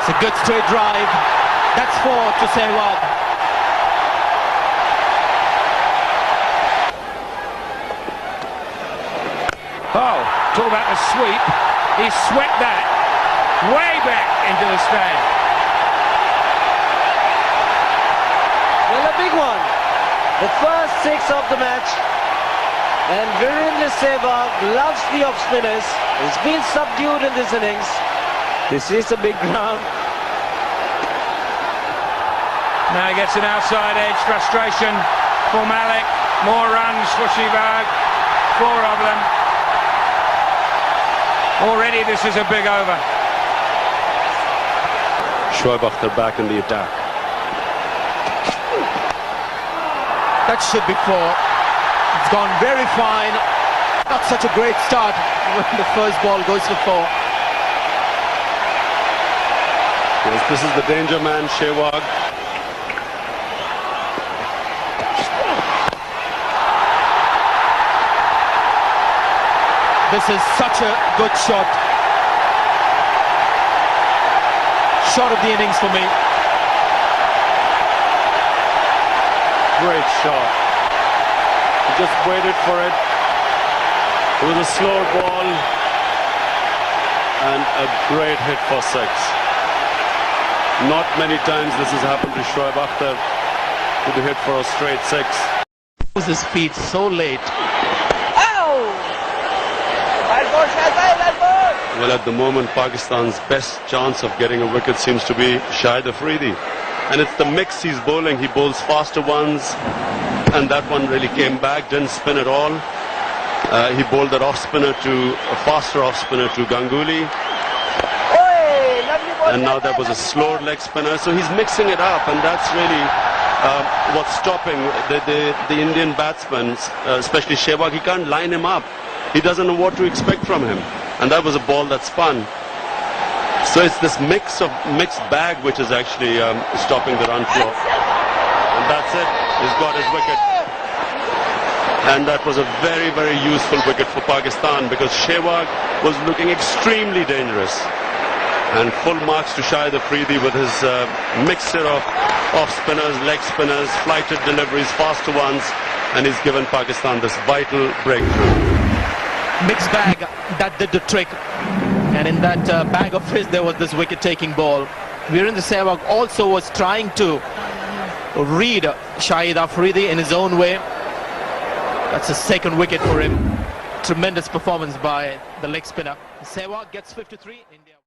It's a good straight drive. That's 4 to Sehwag. Oh, talk about the sweep. He swept that way back into the stand. Well, a big one. The first 6 of the match. And Virendra Sehwag loves the off-spinners. He's been subdued in this innings. This is a big ground. Now he gets an outside edge. Frustration for Malik. More runs for Sehwag. 4 of them. Already this is a big over. Shoaib Akhtar back in the attack. That should be 4. It's gone very fine. Not such a great start when the first ball goes for 4. Yes, this is the danger man, Sehwag. This is such a good shot. Shot of the innings for me. Great shot. He just waited for it. It was a slower ball and a great hit for 6. Not many times this has happened to Shoaib Akhtar to be hit for a straight 6. His feet so late. Well, at the moment, Pakistan's best chance of getting a wicket seems to be Shahid Afridi. And it's the mix he's bowling. He bowls faster ones, and that one really came back, didn't spin at all. He bowled that off-spinner to a faster off-spinner to Ganguly. And now that was a slower leg spinner. So he's mixing it up, and that's really what's stopping the Indian batsmen, especially Sehwag. He can't line him up. He doesn't know what to expect from him. And that was a ball that spun. So it's this mixed bag which is actually stopping the run flow. And that's it. He's got his wicket. And that was a very, very useful wicket for Pakistan because Sehwag was looking extremely dangerous. And full marks to Shahid Afridi with his mixture of off-spinners, leg spinners, flighted deliveries, faster ones. And he's given Pakistan this vital breakthrough. Mixed bag, that did the trick. And in that bag of his, there was this wicket-taking ball. Virendra Sehwag also was trying to read Shahid Afridi in his own way. That's a second wicket for him. Tremendous performance by the leg spinner. Sehwag gets 53. India.